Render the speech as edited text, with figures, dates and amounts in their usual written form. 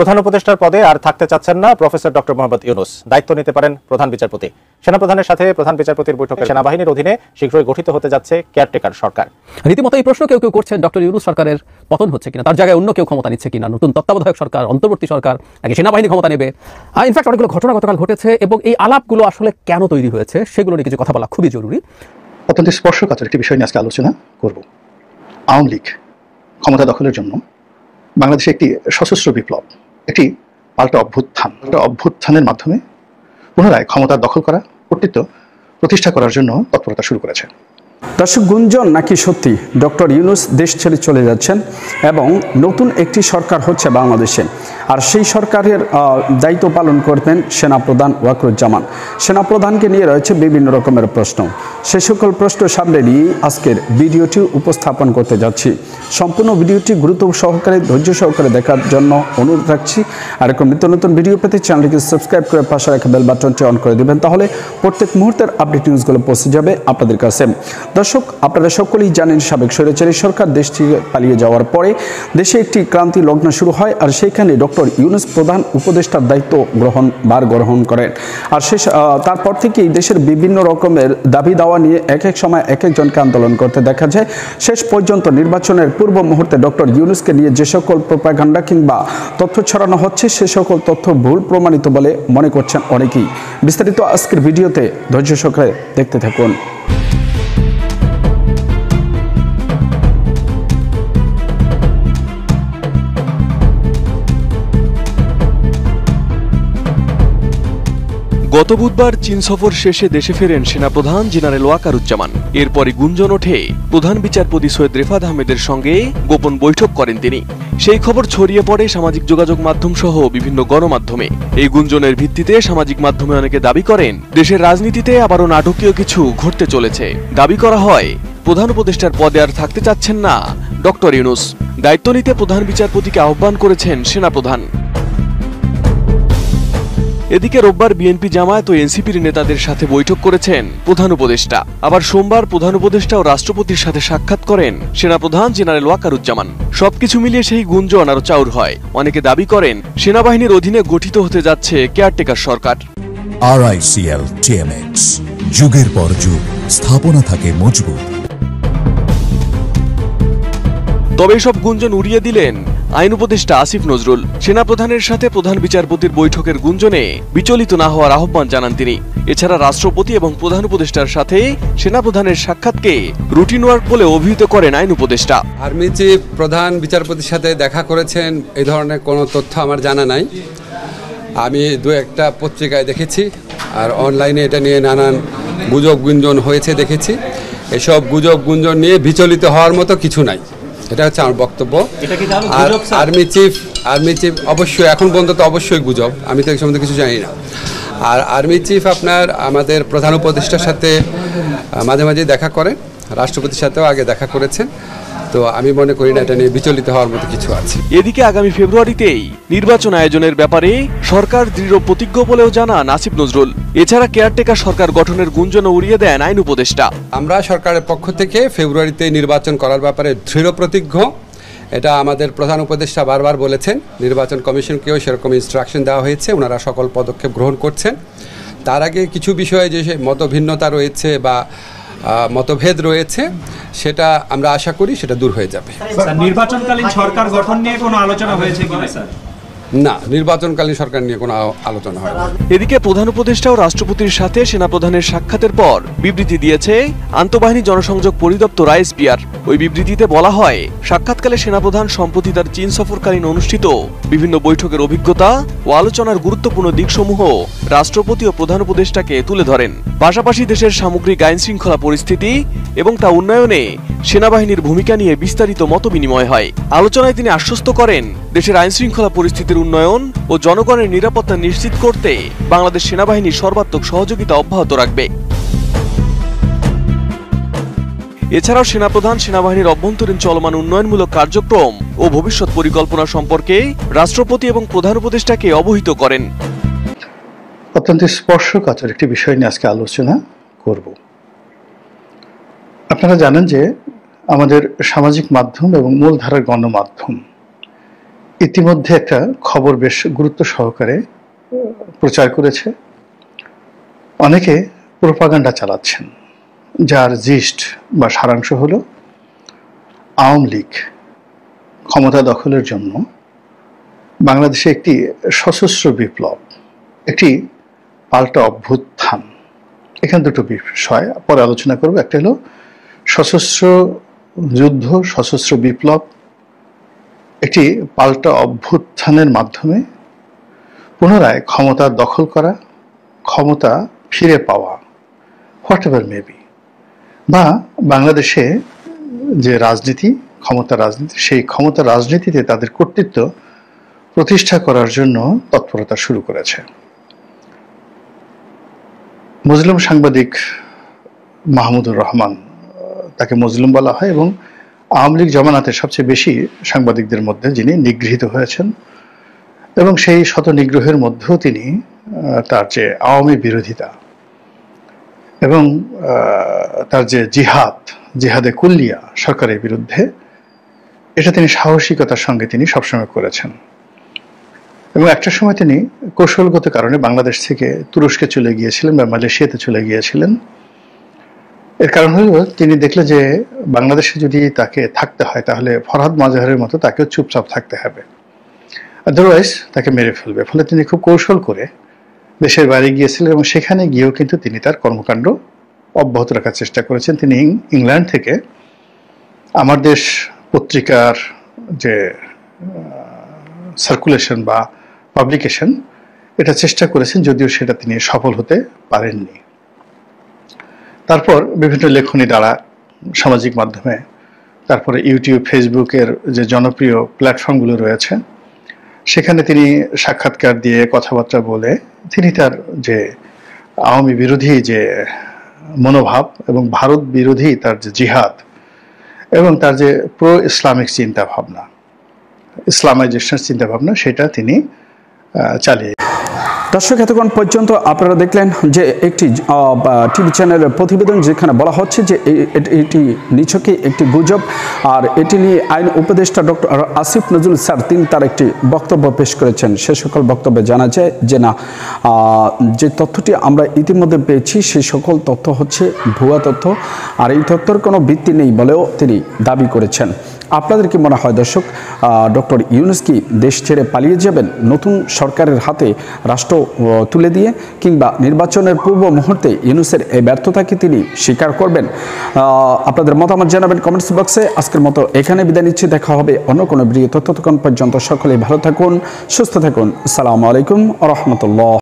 প্রধান উপদেষ্টার পদে আর থাকতে চাচ্ছেন না প্রফেসর ডক্টর মোহাম্মদ ইউনূস। দায়িত্ব নিতে পারেন প্রধান বিচারপতি। সেনাপ্রধানের সাথে প্রধান বিচারপতির বৈঠকে সেনাবাহিনীর অধীনে শীঘ্রই গঠিত হতে যাচ্ছে কেয়ারটেকার সরকার। রীতিমতো এই প্রশ্ন কেউ কেউ করছেন, ডক্টর ইউনূস সরকারের পতন হচ্ছে কিনা, তার জায়গায় অন্য কেউ ক্ষমতা নিচ্ছে কিনা, নতুন তত্ত্বাবধায়ক সরকার, অন্তর্বর্তী সরকার নাকি সেনাবাহিনী ক্ষমতা নেবে। ইনফ্যাক্ট অনেকগুলো ঘটনা গতকাল ঘটেছে এবং এই আলাপগুলো আসলে কেন তৈরি হয়েছে সেগুলো নিয়ে কিছু কথা বলা খুবই জরুরি। অত্যন্ত স্পর্শকাতর একটি বিষয় নিয়ে আজকে আলোচনা করব। আওয়ামী লীগ ক্ষমতা দখলের জন্য বাংলাদেশে একটি সশস্ত্র বিপ্লব, একটি পাল্টা অভ্যুত্থানের মাধ্যমে পুনরায় ক্ষমতা দখল করা, কর্তৃত্ব প্রতিষ্ঠা করার জন্য তৎপরতা শুরু করেছে। দর্শক, গুঞ্জন নাকি সত্যি ডক্টর ইউনূস দেশ ছেড়ে চলে যাচ্ছেন এবং নতুন একটি সরকার হচ্ছে বাংলাদেশে, আর সেই সরকারের দায়িত্ব পালন করবেন সেনাপ্রধান ওয়াকরুজ্জামান। সেনাপ্রধানকে নিয়ে রয়েছে বিভিন্ন রকমের প্রশ্ন। সে সকল প্রশ্ন সামনে নিয়ে আজকের ভিডিওটি উপস্থাপন করতে যাচ্ছি। সম্পূর্ণ ভিডিওটি গুরুত্ব সহকারে ধৈর্য সহকারে দেখার জন্য অনুরোধ রাখছি। আর এরকম নিত্য নতুন ভিডিও পেতে চ্যানেলটিকে সাবস্ক্রাইব করে পাশে রাখা বেল বাটনটি অন করে দেবেন, তাহলে প্রত্যেক মুহূর্তের আপডেট নিউজগুলো পৌঁছে যাবে আপনাদের কাছে। দর্শক, আপনারা সকলেই জানেন সাবেক স্বৈরাচারী সরকার দেশ থেকে পালিয়ে যাওয়ার পরে দেশে একটি ক্রান্তি লগ্ন শুরু হয়, আর সেখানে ডক্টর ইউনূস প্রধান উপদেষ্টার দায়িত্ব গ্রহণ করেন। আর তারপর থেকেই দেশের বিভিন্ন রকমের দাবি দাওয়া নিয়ে এক এক সময় এক একজনকে আন্দোলন করতে দেখা যায়। শেষ পর্যন্ত নির্বাচনের পূর্ব মুহূর্তে ডক্টর ইউনূসকে নিয়ে যে সকল প্রোপাগান্ডা কিংবা তথ্য ছড়ানো হচ্ছে সে সকল তথ্য ভুল প্রমাণিত বলে মনে করছেন অনেকেই। বিস্তারিত আজকের ভিডিওতে ধৈর্য সহকারে দেখতে থাকুন। গত বুধবার চীন সফর শেষে দেশে ফেরেন সেনাপ্রধান জেনারেল ওয়াকারুজ্জামান। এরপরই গুঞ্জন ওঠে প্রধান বিচারপতি সৈয়দ রেফাত আহমেদের সঙ্গে গোপন বৈঠক করেন তিনি। সেই খবর ছড়িয়ে পড়ে সামাজিক যোগাযোগ মাধ্যম সহ বিভিন্ন গণমাধ্যমে। এই গুঞ্জনের ভিত্তিতে সামাজিক মাধ্যমে অনেকে দাবি করেন দেশের রাজনীতিতে আবারও নাটকীয় কিছু ঘটতে চলেছে। দাবি করা হয় প্রধান উপদেষ্টার পদে আর থাকতে চাচ্ছেন না ডক্টর ইউনূস। দায়িত্ব নিতে প্রধান বিচারপতিকে আহ্বান করেছেন সেনাপ্রধান। এদিকে রোববার বিএনপি, জামায়াত ও এনসিপির নেতাদের সাথে বৈঠক করেছেন প্রধান উপদেষ্টা। আবার সোমবার প্রধান উপদেষ্টা ও রাষ্ট্রপতির সাথে সাক্ষাৎ করেন সেনাপ্রধান জেনারেল ওয়াকারুজ্জামান। সবকিছু মিলিয়ে সেই গুঞ্জন আরো চাউর হয়। অনেকে দাবি করেন সেনাবাহিনীর অধীনে গঠিত হতে যাচ্ছে কেয়ারটেকার সরকার। RICL TMX, যুগের পর যুগ স্থাপনা থাকে মজবুত। তবে এসব গুঞ্জন উড়িয়ে দিলেন আইন উপদেষ্টা আসিফ নজরুল। সেনাপ্রধানের সাথে প্রধান বিচারপতির বৈঠকের গুঞ্জনে বিচলিত না হওয়ার আহ্বান জানান তিনি। এছাড়া রাষ্ট্রপতি এবং প্রধান উপদেষ্টার সাথে সেনাপ্রধানের সাক্ষাৎকে রুটিন ওয়ার্ক বলে অভিহিত করেন আইন উপদেষ্টা। আর্মি চিফ প্রধান বিচারপতির সাথে দেখা করেছেন এই ধরনের কোনো তথ্য আমার জানা নাই। আমি দু একটা পত্রিকায় দেখেছি, আর অনলাইনে এটা নিয়ে নানান গুজব গুঞ্জন হয়েছে দেখেছি। এসব গুজব গুঞ্জন নিয়ে বিচলিত হওয়ার মতো কিছু নাই, এটা হচ্ছে আমার বক্তব্য। আর আর্মি চিফ অবশ্যই এখন পর্যন্ত তো অবশ্যই গুজব, আমি তো এই সম্বন্ধে কিছু জানি না। আর আর্মি চিফ আপনার আমাদের প্রধান উপদেষ্টার সাথে মাঝে মাঝে দেখা করেন, রাষ্ট্রপতির সাথেও আগে দেখা করেছেন। তো আমি মনে করি না এটা নিয়ে বিচলিত হওয়ার মতো কিছু আছে। এদিকে আগামী ফেব্রুয়ারিতেই নির্বাচন আয়োজনের ব্যাপারে সরকার দৃঢ় প্রতিজ্ঞ বলেও জানান আসিফ নজরুল। এছাড়া কেয়ারটেকার সরকার গঠনের গুঞ্জনও উড়িয়ে দেন আইন উপদেষ্টা। আমরা সরকারের পক্ষ থেকে ফেব্রুয়ারিতে নির্বাচন করার ব্যাপারে দৃঢ় প্রতিজ্ঞ। এটা আমাদের প্রধান উপদেষ্টা বারবার বলেছেন। নির্বাচন কমিশনকেও সেরকম ইনস্ট্রাকশন দেওয়া হয়েছে, ওনারা সকল পদক্ষেপ গ্রহণ করছেন। তার আগে কিছু বিষয়ে যে মতভিন্নতা রয়েছে বা মতভেদ রয়েছে সেটা আমরা আশা করি সেটা দূর হয়ে যাবে। নির্বাচনকালীন সরকার গঠন নিয়ে কোনো আলোচনা হয়েছে কিনা স্যার? না, নির্বাচনকালীন সরকার নিয়ে কোনো আলোচনা হয় না। এদিকে প্রধান উপদেষ্টা ও রাষ্ট্রপতির সাথে সেনাপ্রধানের সাক্ষাতের পর বিবৃতি দিয়েছে আন্তঃবাহিনী জনসংযোগ পরিদপ্তর ISPR। ওই বিবৃতিতে বলা হয় সাক্ষাৎকালে সেনাপ্রধান সম্প্রতি তার চীন সফরকালীন অনুষ্ঠিত বিভিন্ন বৈঠকের অভিজ্ঞতা ও আলোচনার গুরুত্বপূর্ণ দিকসমূহ রাষ্ট্রপতি ও প্রধান উপদেষ্টাকে তুলে ধরেন। পাশাপাশি দেশের সামগ্রিক আইন শৃঙ্খলা পরিস্থিতি এবং তা উন্নয়নে সেনাবাহিনীর ভূমিকা নিয়ে বিস্তারিত মতবিনিময় হয়। আলোচনায় তিনি আশ্বস্ত করেন দেশের আইন শৃঙ্খলা পরিস্থিতির উন্নয়ন ও জনগণের নিরাপত্তা নিশ্চিত করতে বাংলাদেশ সেনাবাহিনী সর্বাত্মক সহযোগিতা অব্যাহত রাখবে। এছাড়াও সেনাপ্রধান সেনাবাহিনীর অভ্যন্তরীণ চলমান উন্নয়নমূলক কার্যক্রম ও ভবিষ্যৎ পরিকল্পনা সম্পর্কে রাষ্ট্রপতি এবং প্রধান উপদেষ্টাকে অবহিত করেন। অত্যন্ত স্পর্শকাতর একটি বিষয় নিয়ে আজকে আলোচনা করব। আপনারা জানেন যে আমাদের সামাজিক মাধ্যম এবং মূলধারার গণমাধ্যম ইতিমধ্যে একটা খবর বেশ গুরুত্ব সহকারে প্রচার করেছে। অনেকে প্রোপাগান্ডা চালাচ্ছেন, যার জিস্ট বা সারাংশ হলো আওয়ামী লীগ ক্ষমতা দখলের জন্য বাংলাদেশে একটি সশস্ত্র বিপ্লব, একটি পাল্টা অভ্যুত্থান। এখানে দুটো বিষয় পরে আলোচনা করব। একটা হলো সশস্ত্র যুদ্ধ, সশস্ত্র বিপ্লব, একটি পাল্টা অভ্যুত্থানের মাধ্যমে পুনরায় ক্ষমতা দখল করা, ক্ষমতা ফিরে পাওয়া, হোয়াট এভার মেবি, বা বাংলাদেশে যে রাজনীতি, ক্ষমতা রাজনীতি, সেই ক্ষমতা রাজনীতিতে তাদের কর্তৃত্ব প্রতিষ্ঠা করার জন্য তৎপরতা শুরু করেছে। মজলুম সাংবাদিক মাহমুদুর রহমান, তাকে মজলুম বলা হয়, এবং আওয়ামী লীগ জমানাতে সবচেয়ে বেশি সাংবাদিকদের মধ্যে যিনি নিগৃহীত হয়েছেন, এবং সেই শত নিগ্রহের মধ্যেও তিনি তার যে আওয়ামী বিরোধিতা এবং তার যে জিহাদে কুল্লিয়া সরকারের বিরুদ্ধে, এটা তিনি সাহসিকতার সঙ্গে তিনি সবসময় করেছেন। এবং একটা সময় তিনি কৌশলগত কারণে বাংলাদেশ থেকে তুরস্কে চলে গিয়েছিলেন বা মালয়েশিয়াতে চলে গিয়েছিলেন। এর কারণ হলো তিনি দেখলেন যে বাংলাদেশে যদি তাকে থাকতে হয় তাহলে ফরহাদ মাজহারের মতো তাকেও চুপচাপ থাকতে হবে, আদারওয়াইজ তাকে মেরে ফেলবে। ফলে তিনি খুব কৌশল করে দেশের বাইরে গিয়েছিলেন, এবং সেখানে গিয়েও কিন্তু তিনি তার কর্মকাণ্ড অব্যাহত রাখার চেষ্টা করেছেন। তিনি ইংল্যান্ড থেকে আমার দেশ পত্রিকার যে সার্কুলেশন বা পাবলিকেশন, এটা চেষ্টা করেছেন, যদিও সেটা তিনি সফল হতে পারেননি। তারপর বিভিন্ন লেখনী দ্বারা, সামাজিক মাধ্যমে, তারপরে ইউটিউব, ফেসবুকের যে জনপ্রিয় প্ল্যাটফর্মগুলো রয়েছে, সেখানে তিনি সাক্ষাৎকার দিয়ে, কথাবার্তা বলে তিনি তার যে আওয়ামী বিরোধী যে মনোভাব এবং ভারত বিরোধী তার যে জিহাদ এবং তার যে প্রো ইসলামিক চিন্তাভাবনা, ইসলামাইজেশনের চিন্তাভাবনা, সেটা তিনি চালিয়ে। দর্শক, এতক্ষণ পর্যন্ত আপনারা দেখলেন যে একটি টিভি চ্যানেলের প্রতিবেদন, যেখানে বলা হচ্ছে যে এটি নিছকই একটি গুজব, আর এটি নিয়ে আইন উপদেষ্টা ডক্টর আসিফ নজরুল স্যার তিনি তার একটি বক্তব্য পেশ করেছেন। সে সকল বক্তব্যে জানা যায় যে না, যে তথ্যটি আমরা ইতিমধ্যে পেয়েছি সেই সকল তথ্য হচ্ছে ভুয়া তথ্য, আর এই তথ্যের কোনো ভিত্তি নেই বলেও তিনি দাবি করেছেন। আপনাদের কি মনে হয় দর্শক, ডক্টর ইউনূস কি দেশ ছেড়ে পালিয়ে যাবেন নতুন সরকারের হাতে রাষ্ট্র তুলে দিয়ে, কিংবা নির্বাচনের পূর্ব মুহূর্তে ইউনূসের এই ব্যর্থতাকে তিনি স্বীকার করবেন? আপনাদের মতামত জানাবেন কমেন্টস বক্সে। আজকের মতো এখানে বিদায় নিচ্ছি, দেখা হবে অন্য কোনো ভিডিও। ততক্ষণ পর্যন্ত সকলেই ভালো থাকুন, সুস্থ থাকুন। আসসালামু আলাইকুম ওয়া রাহমাতুল্লাহ।